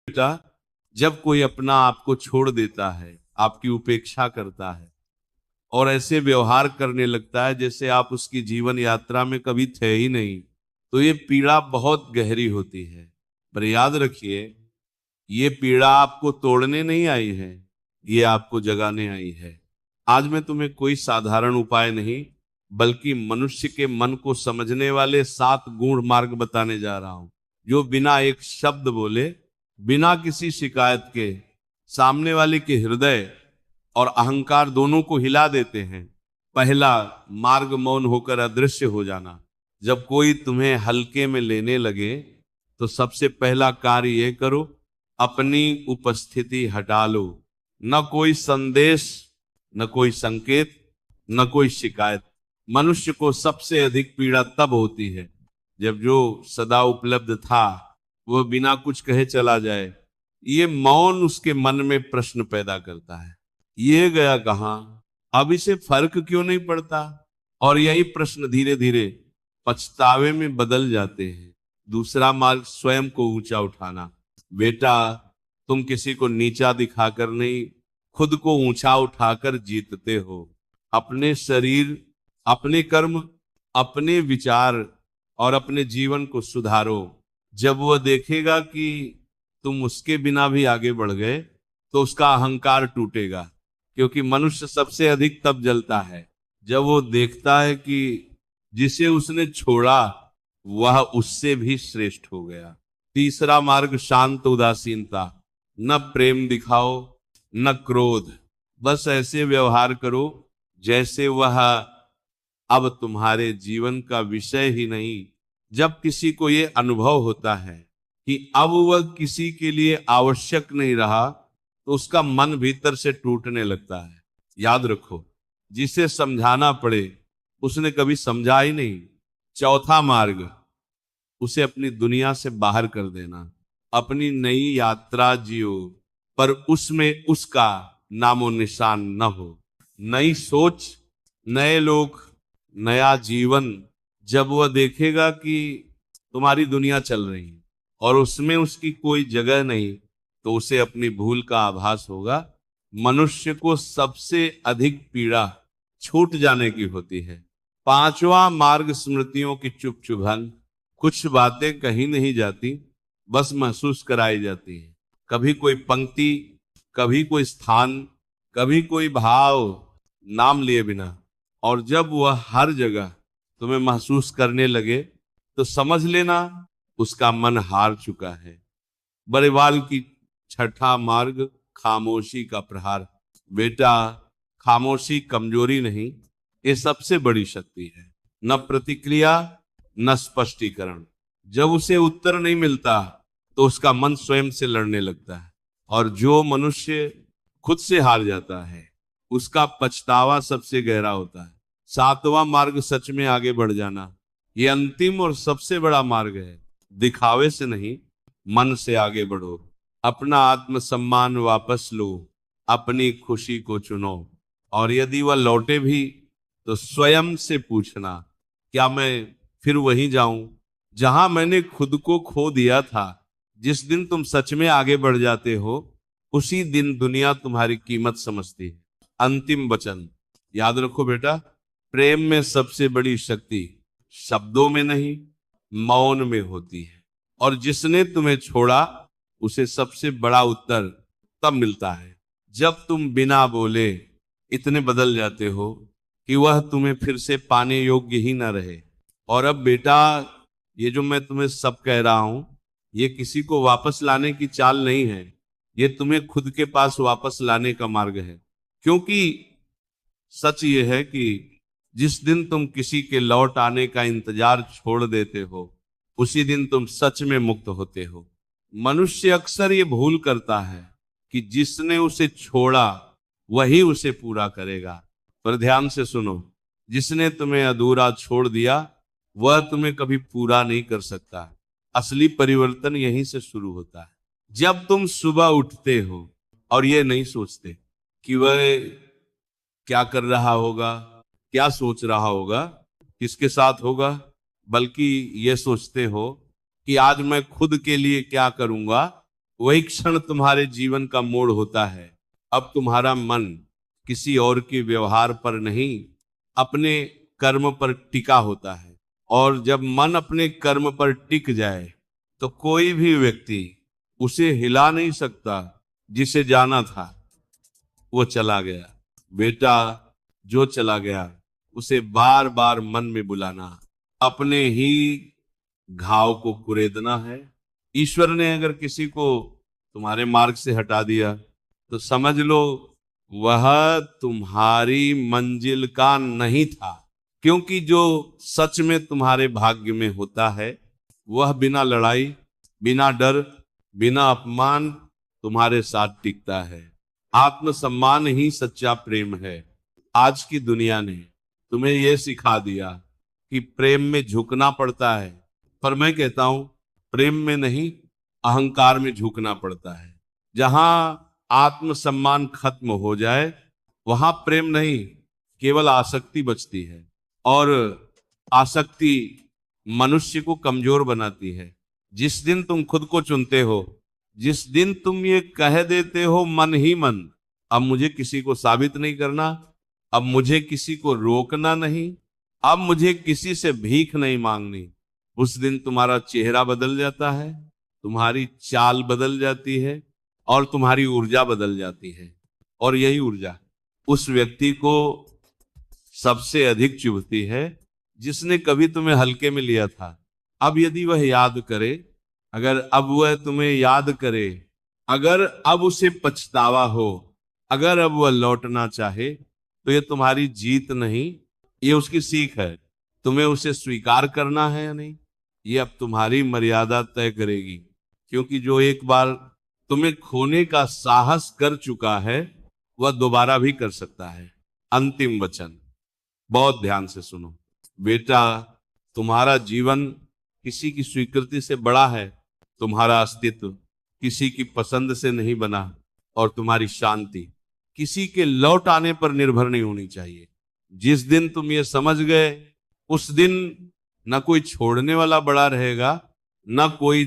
बेटा, जब कोई अपना आपको छोड़ देता है, आपकी उपेक्षा करता है और ऐसे व्यवहार करने लगता है जैसे आप उसकी जीवन यात्रा में कभी थे ही नहीं, तो ये पीड़ा बहुत गहरी होती है। पर याद रखिए, ये पीड़ा आपको तोड़ने नहीं आई है, ये आपको जगाने आई है। आज मैं तुम्हें कोई साधारण उपाय नहीं, बल्कि मनुष्य के मन को समझने वाले 7 गूढ़ मार्ग बताने जा रहा हूं, जो बिना एक शब्द बोले, बिना किसी शिकायत के, सामने वाले के हृदय और अहंकार दोनों को हिला देते हैं। पहला मार्ग, मौन होकर अदृश्य हो जाना। जब कोई तुम्हें हल्के में लेने लगे तो सबसे पहला कार्य यह करो, अपनी उपस्थिति हटा लो। न कोई संदेश, न कोई संकेत, न कोई शिकायत। मनुष्य को सबसे अधिक पीड़ा तब होती है जब जो सदा उपलब्ध था वह बिना कुछ कहे चला जाए। ये मौन उसके मन में प्रश्न पैदा करता है, ये गया कहां, अब इसे फर्क क्यों नहीं पड़ता। और यही प्रश्न धीरे धीरे पछतावे में बदल जाते हैं। दूसरा मार्ग, स्वयं को ऊंचा उठाना। बेटा, तुम किसी को नीचा दिखाकर नहीं, खुद को ऊंचा उठाकर जीतते हो। अपने शरीर, अपने कर्म, अपने विचार और अपने जीवन को सुधारो। जब वह देखेगा कि तुम उसके बिना भी आगे बढ़ गए तो उसका अहंकार टूटेगा, क्योंकि मनुष्य सबसे अधिक तब जलता है जब वो देखता है कि जिसे उसने छोड़ा वह उससे भी श्रेष्ठ हो गया। तीसरा मार्ग, शांत उदासीनता। न प्रेम दिखाओ, न क्रोध, बस ऐसे व्यवहार करो जैसे वह अब तुम्हारे जीवन का विषय ही नहीं। जब किसी को यह अनुभव होता है कि अब वह किसी के लिए आवश्यक नहीं रहा, तो उसका मन भीतर से टूटने लगता है। याद रखो, जिसे समझाना पड़े उसने कभी समझा ही नहीं। चौथा मार्ग, उसे अपनी दुनिया से बाहर कर देना। अपनी नई यात्रा जियो, पर उसमें उसका नामो निशान न हो। नई सोच, नए लोग, नया जीवन। जब वह देखेगा कि तुम्हारी दुनिया चल रही है और उसमें उसकी कोई जगह नहीं, तो उसे अपनी भूल का आभास होगा। मनुष्य को सबसे अधिक पीड़ा छूट जाने की होती है। पांचवा मार्ग, स्मृतियों की चुप चुभन। कुछ बातें कही नहीं जाती, बस महसूस कराई जाती है। कभी कोई पंक्ति, कभी कोई स्थान, कभी कोई भाव, नाम लिए बिना। और जब वह हर जगह तुम्हें महसूस करने लगे तो समझ लेना उसका मन हार चुका है। बड़ेवाल की छठा मार्ग, खामोशी का प्रहार। बेटा, खामोशी कमजोरी नहीं, ये सबसे बड़ी शक्ति है। न प्रतिक्रिया, न स्पष्टीकरण। जब उसे उत्तर नहीं मिलता तो उसका मन स्वयं से लड़ने लगता है। और जो मनुष्य खुद से हार जाता है उसका पछतावा सबसे गहरा होता है। सातवां मार्ग, सच में आगे बढ़ जाना। ये अंतिम और सबसे बड़ा मार्ग है। दिखावे से नहीं, मन से आगे बढ़ो। अपना आत्मसम्मान वापस लो, अपनी खुशी को चुनो। और यदि वह लौटे भी तो स्वयं से पूछना, क्या मैं फिर वहीं जाऊं जहां मैंने खुद को खो दिया था। जिस दिन तुम सच में आगे बढ़ जाते हो, उसी दिन दुनिया तुम्हारी कीमत समझती है। अंतिम वचन याद रखो बेटा, प्रेम में सबसे बड़ी शक्ति शब्दों में नहीं, मौन में होती है। और जिसने तुम्हें छोड़ा उसे सबसे बड़ा उत्तर तब मिलता है जब तुम बिना बोले इतने बदल जाते हो कि वह तुम्हें फिर से पाने योग्य ही ना रहे। और अब बेटा, ये जो मैं तुम्हें सब कह रहा हूं, ये किसी को वापस लाने की चाल नहीं है, ये तुम्हें खुद के पास वापस लाने का मार्ग है। क्योंकि सच ये है कि जिस दिन तुम किसी के लौट आने का इंतजार छोड़ देते हो, उसी दिन तुम सच में मुक्त होते हो। मनुष्य अक्सर ये भूल करता है कि जिसने उसे छोड़ा वही उसे पूरा करेगा। पर ध्यान से सुनो, जिसने तुम्हें अधूरा छोड़ दिया वह तुम्हें कभी पूरा नहीं कर सकता। असली परिवर्तन यहीं से शुरू होता है। जब तुम सुबह उठते हो और ये नहीं सोचते कि वह क्या कर रहा होगा, क्या सोच रहा होगा, किसके साथ होगा, बल्कि ये सोचते हो कि आज मैं खुद के लिए क्या करूंगा वही क्षण तुम्हारे जीवन का मोड़ होता है। अब तुम्हारा मन किसी और के व्यवहार पर नहीं, अपने कर्म पर टिका होता है। और जब मन अपने कर्म पर टिक जाए तो कोई भी व्यक्ति उसे हिला नहीं सकता। जिसे जाना था वो चला गया। बेटा, जो चला गया उसे बार बार मन में बुलाना, अपने ही घाव को कुरेदना है। ईश्वर ने अगर किसी को तुम्हारे मार्ग से हटा दिया तो समझ लो वह तुम्हारी मंजिल का नहीं था। क्योंकि जो सच में तुम्हारे भाग्य में होता है वह बिना लड़ाई, बिना डर, बिना अपमान तुम्हारे साथ टिकता है। आत्मसम्मान ही सच्चा प्रेम है। आज की दुनिया ने तुम्हें यह सिखा दिया कि प्रेम में झुकना पड़ता है, पर मैं कहता हूं प्रेम में नहीं, अहंकार में झुकना पड़ता है। जहां आत्मसम्मान खत्म हो जाए वहां प्रेम नहीं, केवल आसक्ति बचती है। और आसक्ति मनुष्य को कमजोर बनाती है। जिस दिन तुम खुद को चुनते हो, जिस दिन तुम ये कह देते हो मन ही मन, अब मुझे किसी को साबित नहीं करना, अब मुझे किसी को रोकना नहीं, अब मुझे किसी से भीख नहीं मांगनी, उस दिन तुम्हारा चेहरा बदल जाता है, तुम्हारी चाल बदल जाती है और तुम्हारी ऊर्जा बदल जाती है। और यही ऊर्जा उस व्यक्ति को सबसे अधिक चुभती है जिसने कभी तुम्हें हल्के में लिया था। अब यदि वह याद करे, अगर अब वह तुम्हें याद करे, अगर अब उसे पछतावा हो, अगर अब वह लौटना चाहे, तो ये तुम्हारी जीत नहीं, ये उसकी सीख है। तुम्हें उसे स्वीकार करना है या नहीं, ये अब तुम्हारी मर्यादा तय करेगी। क्योंकि जो एक बार तुम्हें खोने का साहस कर चुका है वह दोबारा भी कर सकता है। अंतिम वचन बहुत ध्यान से सुनो। बेटा, तुम्हारा जीवन किसी की स्वीकृति से बड़ा है, तुम्हारा अस्तित्व किसी की पसंद से नहीं बना, और तुम्हारी शांति किसी के लौट आने पर निर्भर नहीं होनी चाहिए। जिस दिन तुम ये समझ गए उस दिन न कोई छोड़ने वाला बड़ा रहेगा, न कोई